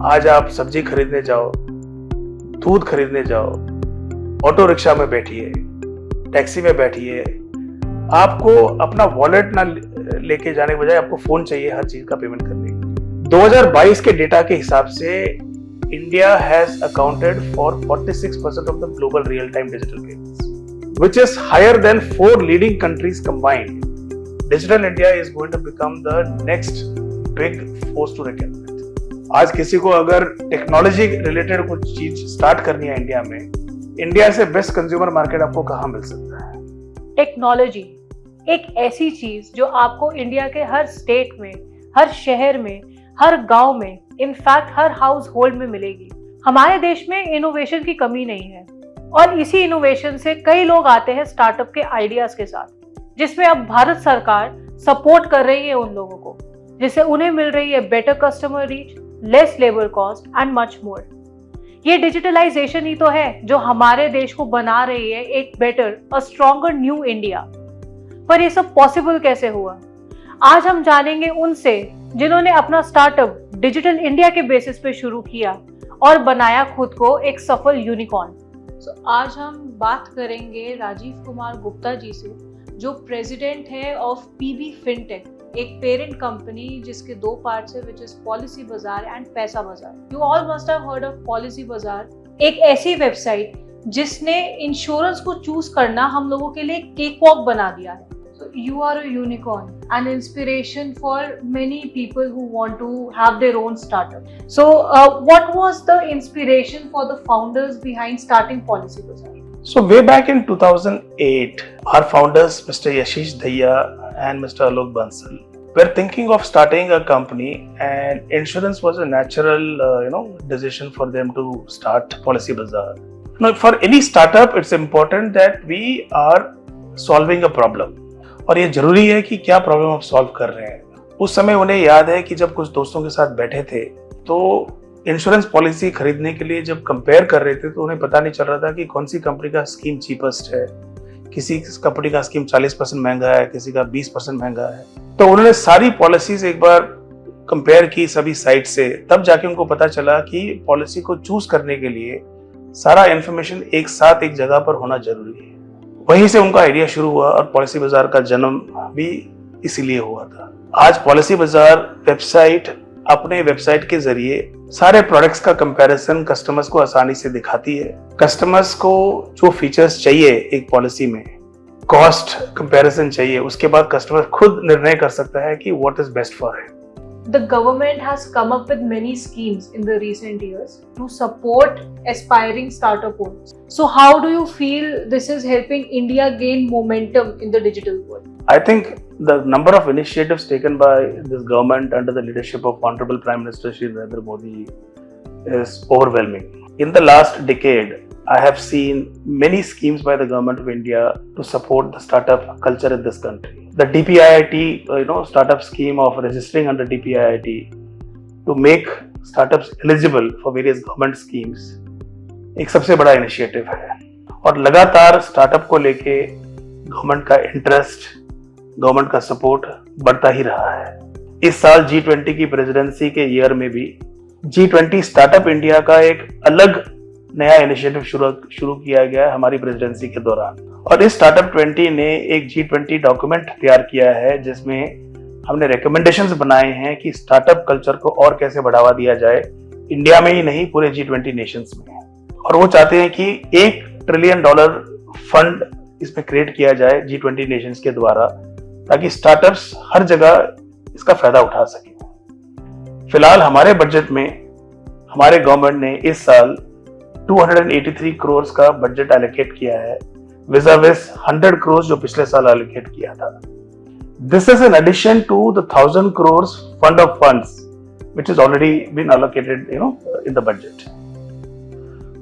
आज आप सब्जी खरीदने जाओ, दूध खरीदने जाओ, ऑटो रिक्शा में बैठिए, टैक्सी में बैठिए, आपको अपना वॉलेट ना लेके जाने के बजाय आपको फोन चाहिए हर चीज का पेमेंट करने के लिए। 2022 के डेटा के हिसाब से India has accounted for 46% of the global real time digital payments, which is higher than 4 leading countries combined. Digital India is going to become the next big force to reckon with. आज किसी को अगर technology related कुछ चीज start करनी है India में, India से बेस्ट कंज्यूमर मार्केट आपको कहाँ मिल सकता है? टेक्नोलॉजी एक ऐसी चीज जो आपको इंडिया के हर स्टेट में, हर शहर में, हर गांव में, इनफैक्ट हर हाउस होल्ड में मिलेगी। हमारे देश में इनोवेशन की कमी नहीं है और इसी इनोवेशन से कई लोग आते हैं स्टार्टअप के आइडियाज के साथ, जिसमें अब भारत सरकार सपोर्ट कर रही है उन लोगों को, जिससे उन्हें मिल रही है better customer reach, less labour cost and much more. ये डिजिटलाइजेशन ही तो है जो हमारे देश को बना रही है एक better, a stronger new India. पर ये सब पॉसिबल कैसे हुआ? आज हम जानेंगे उनसे जिन्होंने अपना स्टार्टअप डिजिटल इंडिया के बेसिस पे शुरू किया और बनाया खुद को एक सफल यूनिकॉर्न। आज हम बात करेंगे राजीव कुमार गुप्ता जी से, जो प्रेसिडेंट है ऑफ पीबी फिनटेक, एक पेरेंट कंपनी जिसके दो पार्ट्स है, विच इज पॉलिसी बाजार एंड पैसा बाजार। You all must have heard of policy बाजार, एक ऐसी वेबसाइट जिसने इंश्योरेंस को चूज करना हम लोगों के लिए केक वॉक बना दिया है। You are a unicorn, an inspiration for many people who want to have their own startup. So, what was the inspiration for the founders behind starting Policy Bazaar? So, way back in 2008, our founders, Mr. Yashish Dhaya and Mr. Alok Bansal, were thinking of starting a company, and insurance was a natural, decision for them to start Policy Bazaar. Now, for any startup, it's important that we are solving a problem. और ये जरूरी है कि क्या problem आप solve कर रहे हैं। उस समय उन्हें याद है कि जब कुछ दोस्तों के साथ बैठे थे तो इंश्योरेंस पॉलिसी खरीदने के लिए जब कंपेयर कर रहे थे तो उन्हें पता नहीं चल रहा था कि कौन सी कंपनी का स्कीम चीपेस्ट है, किसी कंपनी का स्कीम 40% महंगा है, किसी का 20% महंगा है। तो उन्होंने सारी पॉलिसीज एक बार कंपेयर की सभी साइट से, तब जाके उनको पता चला कि पॉलिसी को चूज करने के लिए सारा इंफॉर्मेशन एक साथ एक जगह पर होना जरूरी है। वहीं से उनका आइडिया शुरू हुआ और पॉलिसी बाजार का जन्म भी इसीलिए हुआ था। आज पॉलिसी बाजार वेबसाइट अपने वेबसाइट के जरिए सारे प्रोडक्ट्स का कंपैरिजन कस्टमर्स को आसानी से दिखाती है। कस्टमर्स को जो फीचर्स चाहिए एक पॉलिसी में, कॉस्ट कंपैरिजन चाहिए, उसके बाद कस्टमर खुद निर्णय कर सकता है कि what is best for him. The government has come up with many schemes in the recent years to support aspiring startup owners. So how do you feel this is helping India gain momentum in the digital world? I think the number of initiatives taken by this government under the leadership of Honorable Prime Minister Shri Narendra Modi is overwhelming. In the last decade, I have seen many schemes by the government of India to support the startup culture in this country. The DPIIT, startup scheme of registering under DPIIT to make startups eligible for various government schemes, एक सबसे बड़ा initiative है। और लगातार startup को लेके government का interest, government का सपोर्ट बढ़ता ही रहा है। इस साल G20 की प्रेसिडेंसी के ईयर में भी G20 स्टार्टअप इंडिया का एक अलग नया इनिशिएटिव शुरू किया गया है हमारी प्रेसिडेंसी के दौरान। और इस स्टार्टअप 20 ने एक G20 डॉक्यूमेंट तैयार किया है जिसमें हमने रिकमेंडेशंस बनाए हैं कि स्टार्टअप कल्चर को और कैसे बढ़ावा दिया जाए, इंडिया में ही नहीं पूरे G20 नेशंस में। और वो चाहते हैं कि $1 ट्रिलियन फंड इसमें क्रिएट किया जाए G20 नेशंस के द्वारा, ताकि स्टार्टअप्स हर जगह इसका फायदा उठा सके। फिलहाल हमारे बजट में हमारे गवर्नमेंट ने इस साल 283 करोड़ का बजट एलोकेट किया है, विज़ाविस 100 करोड़ जो पिछले साल एलोकेट किया था। This is in addition to the 1,000 crores fund of funds which has already been allocated, in the budget.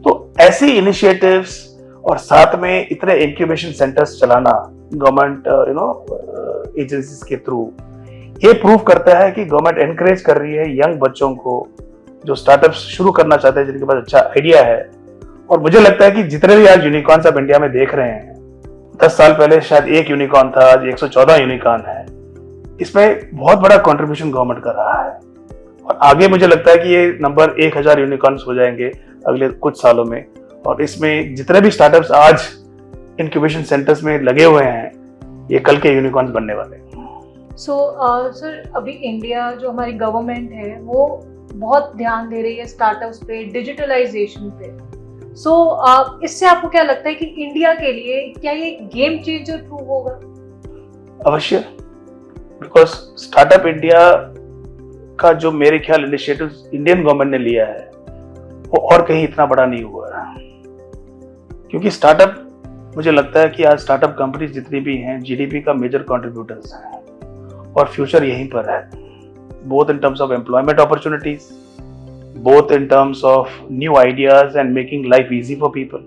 तो ऐसी इनिशिएटिव्स और साथ में इतने इंक्यूबेशन सेंटर्स चलाना गवर्नमेंट एजेंसीज के थ्रू, ये प्रूव करता है कि गवर्नमेंट एनकरेज कर रही है यंग बच्चों को जो स्टार्टअप्स शुरू करना चाहते हैं, जिनके पास अच्छा आइडिया है। और मुझे लगता है कि जितने भी आज यूनिकॉर्न्स आप इंडिया में देख रहे हैं, 10 साल पहले शायद एक यूनिकॉर्न था, आज 114 यूनिकॉर्न है। इसमें बहुत बड़ा कंट्रीब्यूशन गवर्नमेंट कर रहा है और आगे मुझे लगता है कि ये नंबर 1000 यूनिकॉर्न्स हो जाएंगे अगले कुछ सालों में। और इसमें जितने भी स्टार्टअप्स आज इंक्यूबेशन सेंटर्स में लगे हुए हैं, ये कल के यूनिकॉर्न्स बनने वाले हैं। सर अभी इंडिया जो हमारी गवर्नमेंट है वो बहुत ध्यान दे रही है स्टार्टअप्स पे, डिजिटलाइजेशन पे। इससे आपको क्या लगता है कि इंडिया के लिए क्या ये गेम चेंजर प्रूव होगा? अवश्य, बिकॉज स्टार्टअप इंडिया का जो मेरे ख्याल इनिशिएटिव इंडियन गवर्नमेंट ने लिया है वो और कहीं इतना बड़ा नहीं हुआ है। क्योंकि स्टार्टअप, मुझे लगता है कि आज स्टार्टअप कंपनीज जितनी भी हैं जीडीपी का मेजर कंट्रीब्यूटर्स हैं और फ्यूचर यहीं पर है, both in terms of employment opportunities, both in terms of new ideas and making life easy for people।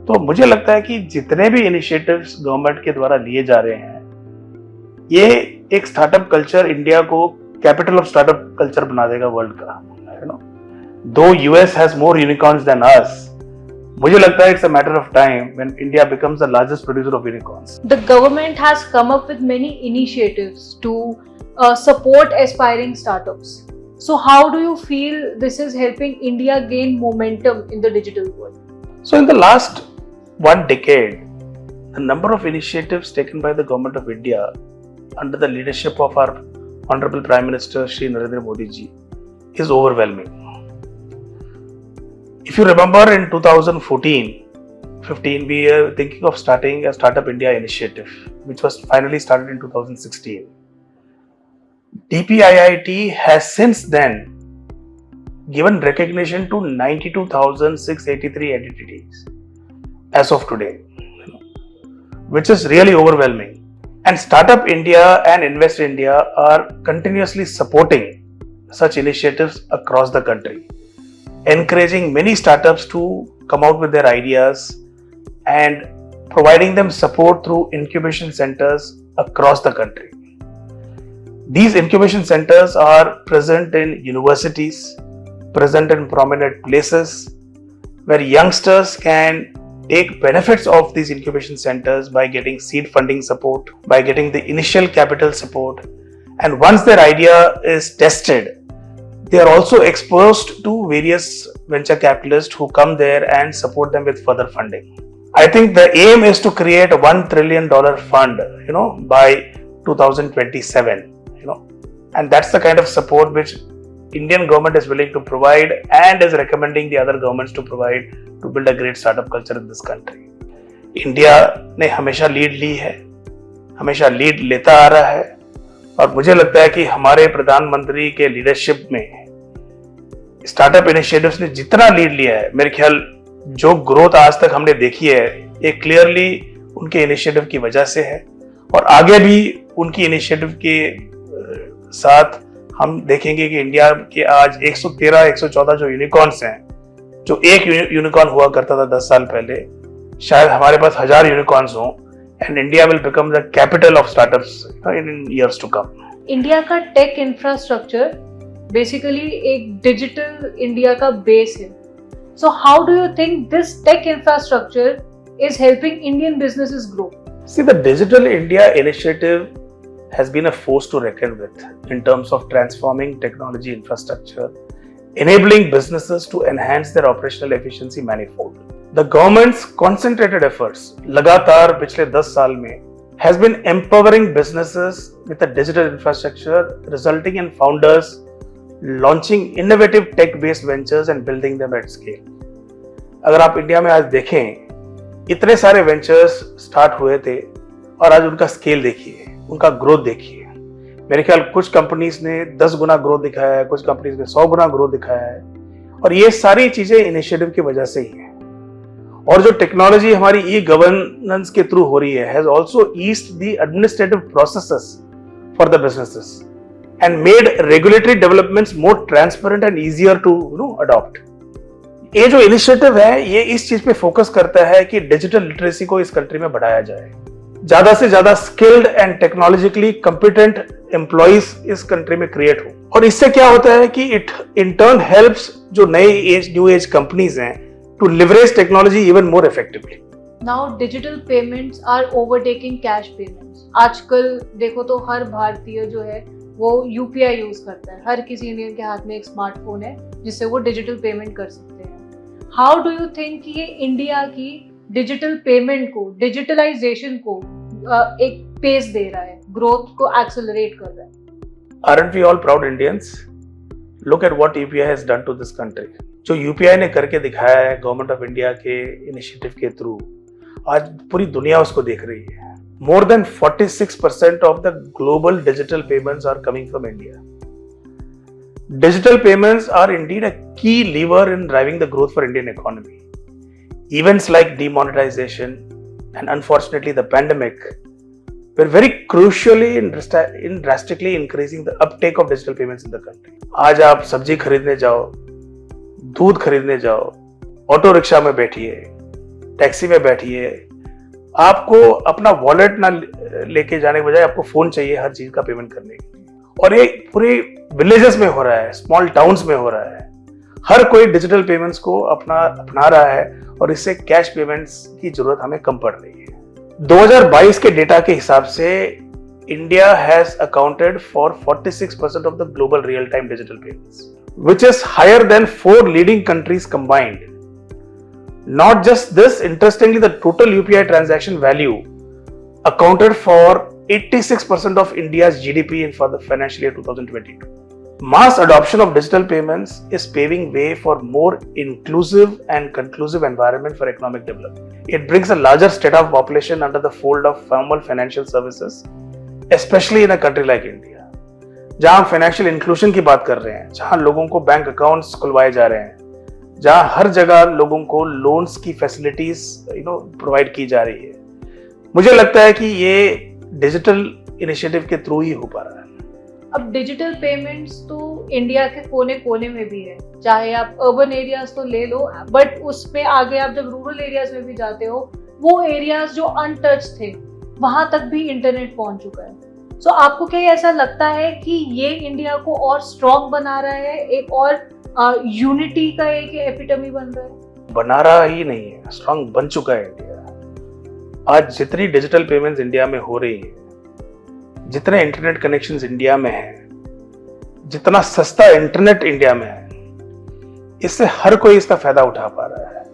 तो मुझे लगता है कि जितने भी इनिशिएटिव्स गवर्नमेंट के द्वारा लिए जा रहे हैं, ये एक स्टार्टअप कल्चर, इंडिया को कैपिटल ऑफ स्टार्टअप कल्चर बना देगा वर्ल्ड का, you know. Though US has more unicorns than us, मुझे लगता है it's a matter of time when India becomes the largest producer of unicorns. The government has come up with many initiatives to support aspiring startups. So how do you feel this is helping India gain momentum in the digital world? So in the last one decade, the number of initiatives taken by the government of India under the leadership of our Honorable Prime Minister Shri Narendra Modi ji is overwhelming. If you remember in 2014-15, we were thinking of starting a Startup India initiative, which was finally started in 2016. DPIIT has since then given recognition to 92,683 entities as of today, which is really overwhelming. And Startup India and Invest India are continuously supporting such initiatives across the country, encouraging many startups to come out with their ideas and providing them support through incubation centers across the country. These incubation centers are present in universities, present in prominent places, where youngsters can take benefits of these incubation centers by getting seed funding support, by getting the initial capital support, and once their idea is tested, they are also exposed to various venture capitalists who come there and support them with further funding. I think the aim is to create a $1 trillion fund, by 2027. And that's the kind of support which Indian government is willing to provide and is recommending the other governments to provide to build a great startup culture in this country. India ने हमेशा lead ली है, हमेशा lead लेता आ रहा है, और मुझे लगता है कि हमारे प्रधानमंत्री के लीडरशिप में स्टार्टअप इनिशिएटिव्स ने जितना लीड लिया है, मेरे ख्याल जो ग्रोथ आज तक हमने देखी है, ये क्लियरली उनके इनिशिएटिव की वजह से है। और आगे भी उनकी इनिशिएटिव के साथ हम देखेंगे कि इंडिया के आज 113-114 जो यूनिकॉर्न्स हैं, जो एक यूनिकॉर्न हुआ करता था 10 साल पहले, शायद हमारे पास 1000 यूनिकॉर्न्स हों, and India will become the capital of startups in years to come. India का टेक इंफ्रास्ट्रक्चर बेसिकली एक डिजिटल इंडिया का बेस है। So how do you think this tech infrastructure is helping Indian businesses grow? See, the Digital India initiative has been a force to reckon with in terms of transforming technology infrastructure, enabling businesses to enhance their operational efficiency manifold. The government's concentrated efforts, लगातार पिछले 10 साल में, has been empowering businesses with a digital infrastructure, resulting in founders launching innovative tech-based ventures and building them at scale. अगर आप India में आज देखें, इतने सारे वेंचर्स स्टार्ट हुए थे और आज उनका स्केल देखिए, उनका ग्रोथ देखिए। मेरे ख्याल कुछ कंपनीज ने 10 गुना ग्रोथ दिखाया है, कुछ कंपनीज ने 100 गुना ग्रोथ दिखाया है, और ये सारी चीजें इनिशिएटिव की वजह से ही हैं। और जो टेक्नोलॉजी हमारी ई गवर्नेंस के थ्रू हो रही है, has also eased the administrative processes for the businesses and made regulatory developments more transparent and easier to adopt. ये जो इनिशिएटिव है, ये इस चीज पे फोकस करता है कि डिजिटल लिटरेसी को इस कंट्री में बढ़ाया जाए, ज्यादा से ज्यादा skilled and technologically competent employees इस कंट्री में क्रिएट हो। और इससे क्या होता है कि इट इन टर्न हेल्प्स जो न्यू एज कंपनीज हैं to leverage technology even more effectively. Now digital payments are overtaking cash payments. आजकल देखो तो हर भारतीय जो है वो यूपीआई यूज करता है। हर किसी इंडियन के हाथ में एक स्मार्टफोन है जिससे वो डिजिटल पेमेंट कर सकते हैं। हाउ डू यू थिंक कि ये इंडिया की डिजिटल पेमेंट को, डिजिटलाइजेशन को एक पेस दे रहा है, ग्रोथ को एक्सेलरेट कर रहा है? Aren't we all proud Indians? Look at what UPI has done to this country. जो UPI ने करके दिखाया है गवर्नमेंट ऑफ इंडिया के इनिशिएटिव के थ्रू, आज पूरी दुनिया उसको देख रही है। More than 46% of the global digital payments are coming from India. Digital payments are indeed a key lever in driving the growth for Indian economy. Events like demonetization and unfortunately the pandemic were very crucially in drastically increasing the uptake of digital payments in the country. आज आप सब्जी खरीदने जाओ, दूध खरीदने जाओ, auto rickshaw में बैठिए, टैक्सी में बैठिए, आपको अपना वॉलेट ना लेके जाने के बजाय आपको फोन चाहिए हर चीज का पेमेंट करने के लिए। और ये पूरे विलेजेस में हो रहा है, स्मॉल टाउन्स में हो रहा है। हर कोई डिजिटल पेमेंट्स को अपना रहा है और इससे कैश पेमेंट्स की जरूरत हमें कम पड़ रही है। 2022 के डेटा के हिसाब से India has accounted for 46% of the global real time digital payments, which is higher than 4 leading countries combined. Not just this, interestingly, the total UPI transaction value accounted for 86% of India's GDP for the financial year 2022. Mass adoption of digital payments is paving way for more inclusive and conclusive environment for economic development. It brings a larger strata of population under the fold of formal financial services, especially in a country like India, जहां हम financial inclusion की बात कर रहे हैं, जहां लोगों को बैंक अकाउंट्स खुलवाए जा रहे हैं, जहां हर जगह लोगों को लोन्स की फैसिलिटीज प्रोवाइड की जा रही है। मुझे लगता है कि ये डिजिटल इनिशिएटिव के थ्रू ही हो पा रहा है। अब डिजिटल पेमेंट्स तो इंडिया के कोने कोने में भी है, चाहे आप अर्बन एरियाज तो ले लो, बट उसमें आगे आप जब रूरल एरियाज में भी जाते हो, वो एरियाज जो अनटच थे वहां तक भी इंटरनेट पहुंच चुका है। सो आपको क्या ऐसा लगता है कि ये इंडिया को और स्ट्रॉन्ग बना रहा है, एक और यूनिटी का एक एपिटमी बन रहा है? बना रहा ही नहीं है, स्ट्रॉन्ग बन चुका है इंडिया। आज जितनी डिजिटल पेमेंट्स इंडिया में हो रही है, जितने इंटरनेट कनेक्शंस इंडिया में है, जितना सस्ता इंटरनेट इंडिया में है, इससे हर कोई इसका फायदा उठा पा रहा है।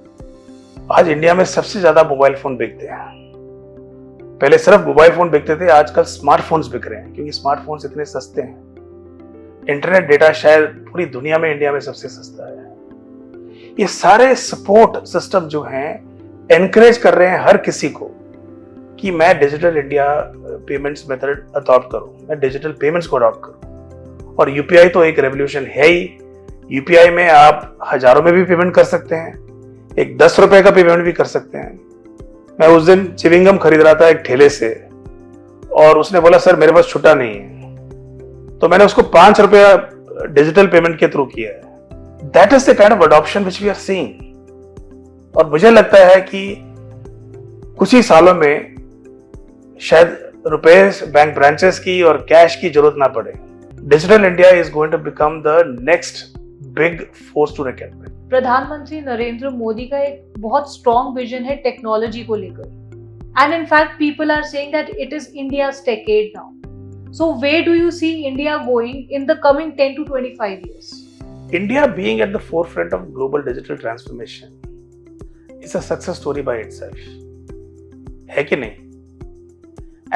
आज इंडिया में सबसे ज्यादा मोबाइल फोन बिकते हैं। पहले सिर्फ मोबाइल फोन बिकते थे, आजकल स्मार्टफोन्स बिक रहे हैं क्योंकि स्मार्टफोन्स इतने सस्ते हैं। इंटरनेट डेटा शायद पूरी दुनिया में इंडिया में सबसे सस्ता है। ये सारे सपोर्ट सिस्टम जो हैं एनकरेज कर रहे हैं हर किसी को कि मैं digital India payments method adopt करूं, मैं डिजिटल पेमेंट्स को अडॉप्ट करूं। और यूपीआई तो एक रेवोल्यूशन है ही। यूपीआई में आप हजारों में भी पेमेंट कर सकते हैं, एक 10 रुपए का पेमेंट भी कर सकते हैं। मैं उस दिन चिविंगम खरीद रहा था एक ठेले से और उसने बोला सर मेरे पास छुट्टा नहीं है, तो मैंने उसको 5 रुपया डिजिटल पेमेंट के थ्रू किया है। That is the kind of adoption which we are seeing. और मुझे लगता है कि कुछ ही सालों में शायद रुपए बैंक ब्रांचेस की और कैश की जरूरत ना पड़े। Digital India is going to become the next big force to reckon with. प्रधानमंत्री नरेंद्र मोदी का एक बहुत स्ट्रॉन्ग विजन है टेक्नोलॉजी को लेकर, and in fact people are saying that it is India's decade now. So where do you see India going in the coming 10 to 25 years? India being at the forefront of global digital transformation is a success story by itself. है कि नहीं?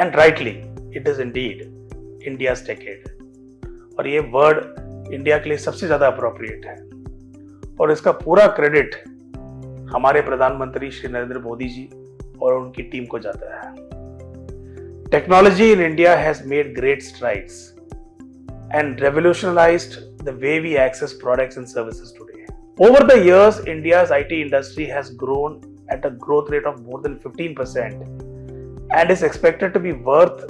And rightly, it is indeed India's decade. और ये word India के लिए सबसे ज्यादा appropriate है और इसका पूरा क्रेडिट हमारे प्रधानमंत्री श्री नरेंद्र मोदी जी और उनकी टीम को जाता है। Technology in India has made great strides and revolutionized the way we access products and services today. Over the years, India's IT industry has grown at a growth rate of more than 15% and is expected to be worth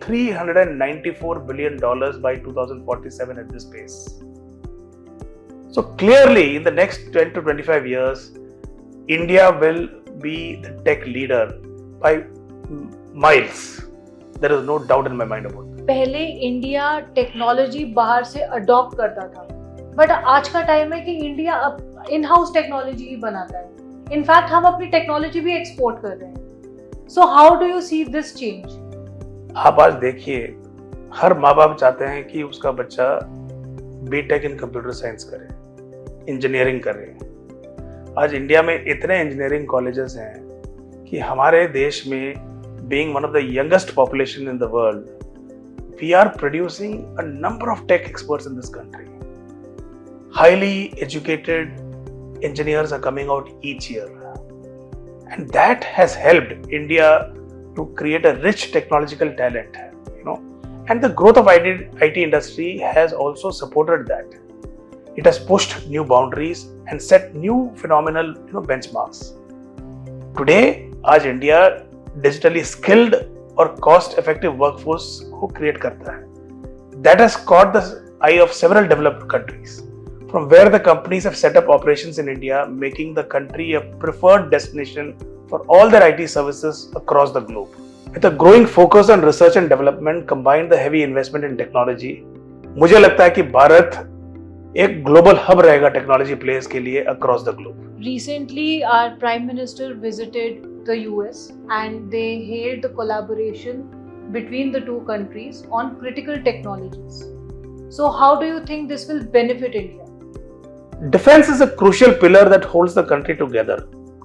$394 billion by 2047 at this pace. So clearly, in the next 10 to 25 years, India will be the tech leader by miles. There is no doubt in my mind about it. पहले India technology बाहर से adopt करता था, but आज का time है कि India अब इन हाउस टेक्नोलॉजी ही बनाता है। इनफैक्ट हम अपनी टेक्नोलॉजी भी एक्सपोर्ट कर रहे हैं। सो how do you see this change? आप आज देखिए हर माँ बाप चाहते हैं कि उसका बच्चा बीटेक इन कंप्यूटर साइंस करे, इंजीनियरिंग करे। आज इंडिया में इतने इंजीनियरिंग कॉलेजेस हैं कि हमारे देश में, being one of the youngest population in the world, we are producing a number of tech experts in this country. Highly educated engineers are coming out each year. And that has helped India to create a rich technological talent, And the growth of IT industry has also supported that. It has pushed new boundaries and set new phenomenal, benchmarks. Today, आज India digitally skilled और cost effective workforce को create करता है. That has caught the eye of several developed countries, from where the companies have set up operations in India, making the country a preferred destination for all their IT services across the globe. With a growing focus on research and development combined the heavy investment in technology, मुझे लगता है कि भारत एक global hub रहेगा technology place के लिए across the globe. Recently, our Prime Minister visited the US and they hailed the collaboration between the two countries on critical technologies. So how do you think this will benefit India? Defense is a crucial pillar that holds the country together,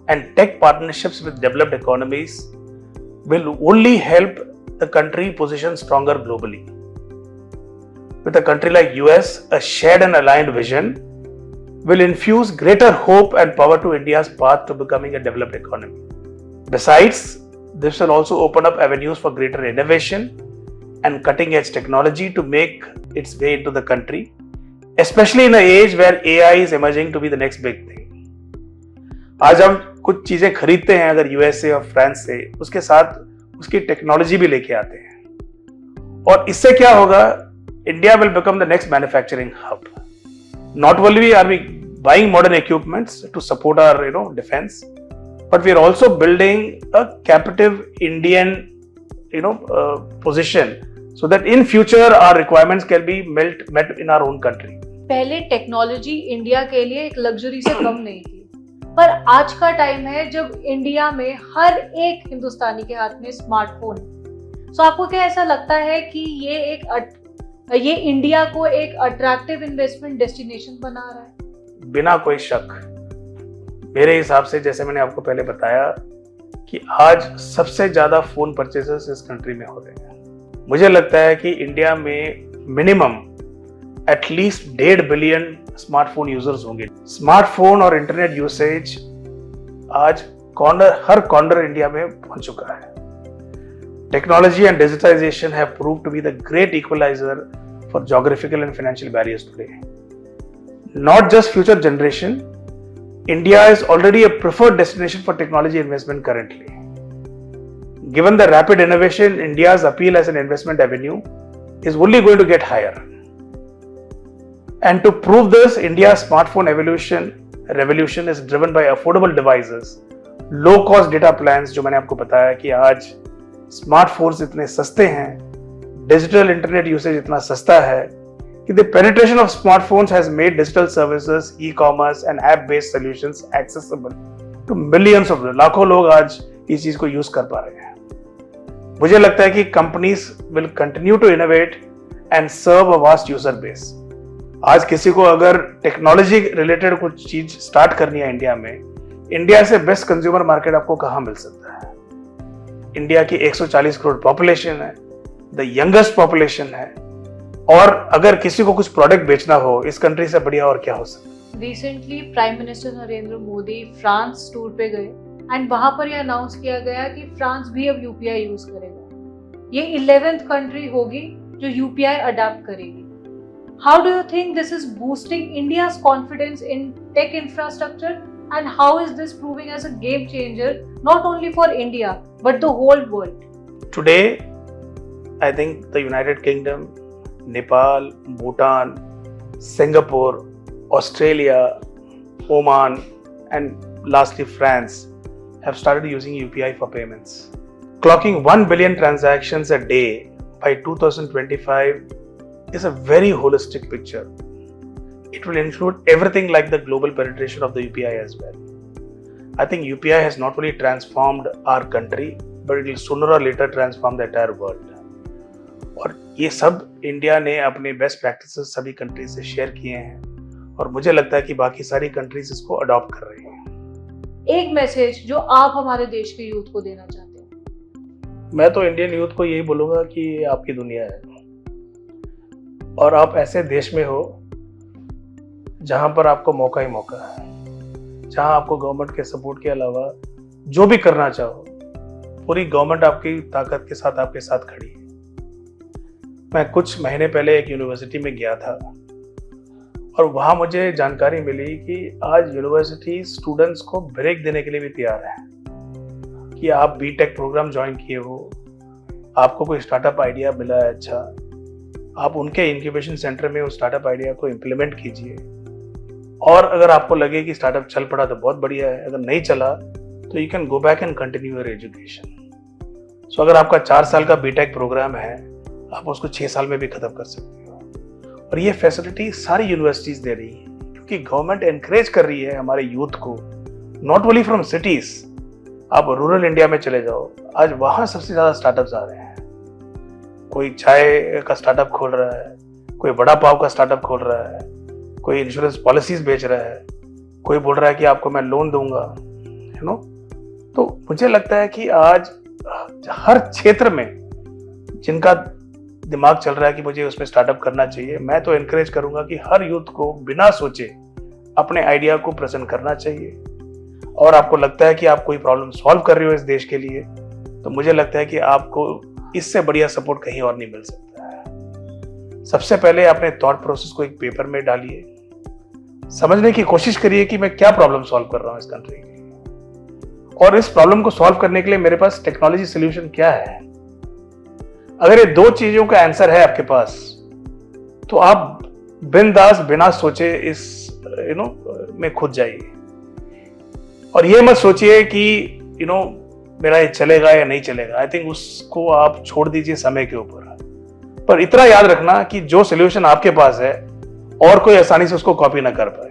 and tech partnerships with developed economies will only help the country position stronger globally. With a country like US, a shared and aligned vision will infuse greater hope and power to India's path to becoming a developed economy. Besides, this will also open up avenues for greater innovation and cutting-edge technology to make its way into the country, especially in an age where AI is emerging to be the next big thing. आज हम कुछ चीजें खरीदते हैं अगर USA और France से, उसके साथ उसकी टेक्नोलॉजी भी लेके आते हैं, और इससे क्या होगा? India will become the next manufacturing hub. Not only are we buying modern equipments to support our defense, but we are also building a captive Indian position so that in future our requirements can be met in our own country. पहले technology India के लिए एक luxury से कम नहीं थी, पर आज का टाइम है जब इंडिया में हर एक हिंदुस्तानी के हाथ में स्मार्टफोन है. सो आपको क्या ऐसा लगता है कि ये इंडिया को एक अट्रैक्टिव इन्वेस्टमेंट डेस्टिनेशन बना रहा है? बिना कोई शक, मेरे हिसाब से, जैसे मैंने आपको पहले बताया कि आज सबसे ज्यादा फोन परचेसेस इस कंट्री में हो रहे हैं. मुझे लगता है कि इंडिया में minimum at least 1.5 billion smartphone users होंगे. स्मार्टफोन और इंटरनेट यूसेज आज हर कॉर्नर इंडिया में पहुंच चुका है. Technology and digitization have proved to be the great equalizer for geographical and financial barriers today. Not just future generation, India is already a preferred destination for technology investment currently. Given the rapid innovation, India's appeal as an investment avenue is only going to get higher. And to prove this, India's smartphone revolution is driven by affordable devices, low-cost data plans, जो मैंने आपको बताया कि आज smartphones इतने सस्ते हैं, digital internet usage इतना सस्ता है कि the penetration of smartphones has made digital services, e-commerce and app based solutions accessible to millions of लाखों लोग आज इस चीज को यूज कर पा रहे हैं. मुझे लगता है कि companies will continue to innovate and serve a vast user base. आज किसी को अगर टेक्नोलॉजी रिलेटेड कुछ चीज स्टार्ट करनी है इंडिया में, इंडिया से बेस्ट कंज्यूमर मार्केट आपको कहाँ मिल सकता है? इंडिया की 140 करोड़ पॉपुलेशन है, द यंगेस्ट पॉपुलेशन है, और अगर किसी को कुछ प्रोडक्ट बेचना हो इस कंट्री से बढ़िया और क्या हो सकता है? Recently prime minister Narendra Modi France tour पे गए एंड वहां पर यह अनाउंस किया गया कि फ्रांस भी अब यूपीआई यूज करेगा. ये 11th कंट्री होगी जो यूपीआई अडॉप्ट करेगी. How do you think this is boosting India's confidence in tech infrastructure? And how is this proving as a game changer, not only for India, but the whole world? Today, I think the United Kingdom, Nepal, Bhutan, Singapore, Australia, Oman, and lastly France have started using UPI for payments. Clocking 1 billion transactions a day by 2025 is a very holistic picture. It will include everything like the global penetration of the UPI as well. I think UPI has not only transformed our country, but it will sooner or later transform the entire world. और ये सब India ने अपने best practices सभी countries से share किए हैं और मुझे लगता है कि बाकी सारी कंट्रीज इसको अडॉप्ट कर रही हैं। एक मैसेज जो आप हमारे देश के यूथ को देना चाहते हैं? मैं तो इंडियन यूथ को यही बोलूँगा कि ये आपकी दुनिया है और आप ऐसे देश में हो जहाँ पर आपको मौका ही मौका है, जहाँ आपको गवर्नमेंट के सपोर्ट के अलावा जो भी करना चाहो पूरी गवर्नमेंट आपकी ताकत के साथ आपके साथ खड़ी है। मैं कुछ महीने पहले एक यूनिवर्सिटी में गया था और वहाँ मुझे जानकारी मिली कि आज यूनिवर्सिटी स्टूडेंट्स को ब्रेक देने के लिए भी तैयार है कि आप बीटेक प्रोग्राम ज्वाइन किए हो, आपको कोई स्टार्टअप आइडिया मिला है, अच्छा आप उनके इंक्यूबेशन सेंटर में उस स्टार्टअप आइडिया को इम्प्लीमेंट कीजिए और अगर आपको लगे कि स्टार्टअप चल पड़ा तो बहुत बढ़िया है, अगर नहीं चला तो you can go back and continue your education. So अगर आपका 4 साल का बीटेक प्रोग्राम है आप उसको 6 साल में भी खत्म कर सकते हो और ये फैसिलिटी सारी यूनिवर्सिटीज दे रही है क्योंकि गवर्नमेंट एनकरेज कर रही है हमारे यूथ को, नॉट ओनली फ्रॉम सिटीज, आप रूरल इंडिया में चले जाओ, आज वहाँ सबसे ज़्यादा स्टार्टअप्स आ रहे हैं। कोई चाय का स्टार्टअप खोल रहा है, कोई बड़ा पाव का स्टार्टअप खोल रहा है, कोई इंश्योरेंस पॉलिसीज बेच रहा है, कोई बोल रहा है कि आपको मैं लोन दूंगा, यू नो। तो मुझे लगता है कि आज हर क्षेत्र में जिनका दिमाग चल रहा है कि मुझे उसमें स्टार्टअप करना चाहिए, मैं तो एनकरेज करूंगा कि हर यूथ को बिना सोचे अपने आइडिया को प्रेजेंट करना चाहिए और आपको लगता है कि आप कोई प्रॉब्लम सॉल्व कर रहे हो इस देश के लिए तो मुझे लगता है कि आपको इससे बढ़िया सपोर्ट कहीं और नहीं मिल सकता है। सबसे पहले अपने थॉट प्रोसेस को एक पेपर में डालिए, समझने की कोशिश करिए कि मैं क्या प्रॉब्लम सॉल्व कर रहा हूं इस कंट्री की और इस प्रॉब्लम को सॉल्व करने के लिए मेरे पास टेक्नोलॉजी सोल्यूशन क्या है। अगर ये 2 चीजों का आंसर है आपके पास तो आप बिंदास बिना सोचे इस में खुद जाइए और ये मत सोचिए कि मेरा ये चलेगा या नहीं चलेगा। आई थिंक उसको आप छोड़ दीजिए समय के ऊपर, पर इतना याद रखना कि जो सोल्यूशन आपके पास है और कोई आसानी से उसको कॉपी ना कर पाए।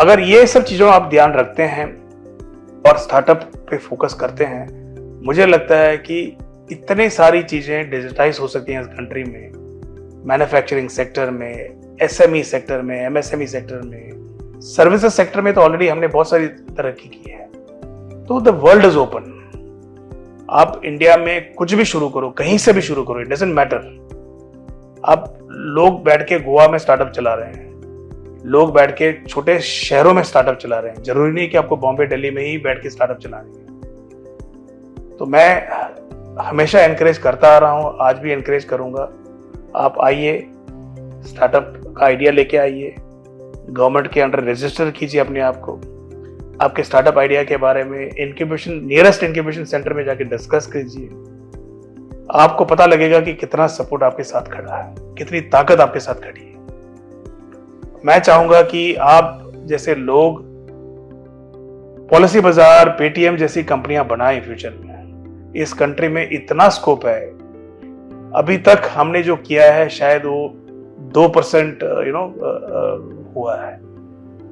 अगर ये सब चीजों आप ध्यान रखते हैं और स्टार्टअप पे फोकस करते हैं, मुझे लगता है कि इतनी सारी चीजें डिजिटाइज हो सकती हैं इस कंट्री में, मैन्युफैक्चरिंग सेक्टर में, एसएमई सेक्टर में, एमएसएमई सेक्टर में, सर्विसेज सेक्टर में तो ऑलरेडी हमने बहुत सारी तरक्की की है। तो द वर्ल्ड इज ओपन, आप इंडिया में कुछ भी शुरू करो, कहीं से भी शुरू करो, इट डजंट मैटर। आप लोग बैठ के गोवा में स्टार्टअप चला रहे हैं, लोग बैठ के छोटे शहरों में स्टार्टअप चला रहे हैं, जरूरी नहीं कि आपको बॉम्बे दिल्ली में ही बैठ के स्टार्टअप चलानी है। तो मैं हमेशा एनकरेज करता आ रहा हूं, आज भी एनकरेज करूंगा, आप आइए, स्टार्टअप का आइडिया लेके आइए, गवर्नमेंट के अंडर रजिस्टर कीजिए अपने आप को, आपके स्टार्टअप आइडिया के बारे में नियरेस्ट इंक्यूबेशन सेंटर में जाके डिस्कस कीजिए। आपको पता लगेगा कि कितना सपोर्ट आपके साथ खड़ा है, कितनी ताकत आपके साथ खड़ी है। मैं चाहूंगा कि आप जैसे लोग पॉलिसी बाजार, पेटीएम जैसी कंपनियां बनाएं फ्यूचर में। इस कंट्री में इतना स्कोप है, अभी तक हमने जो किया है शायद वो 2% हुआ है।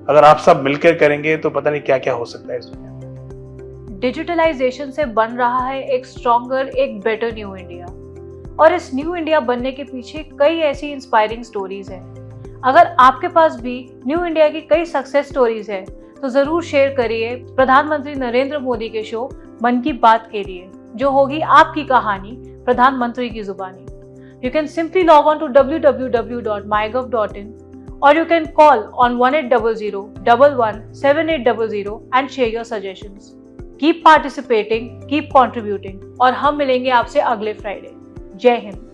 अगर आप सब मिलकर करेंगे तो पता नहीं क्या क्या हो सकता है इस दुनिया में। डिजिटलाइजेशन से बन रहा है एक स्ट्रॉन्गर, एक बेटर न्यू इंडिया और इस न्यू इंडिया बनने के पीछे कई ऐसी इंस्पायरिंग स्टोरीज हैं। अगर आपके पास भी न्यू इंडिया की कई सक्सेस स्टोरीज हैं तो जरूर शेयर करिए प्रधानमंत्री नरेंद्र मोदी के शो मन की बात के लिए, जो होगी आपकी कहानी प्रधानमंत्री की जुबानी। You can simply log on to www.mygov.in or you can call on 1800-11-7800 and share your suggestions. Keep participating, keep contributing और हम मिलेंगे आपसे अगले फ्राइडे। जय हिंद।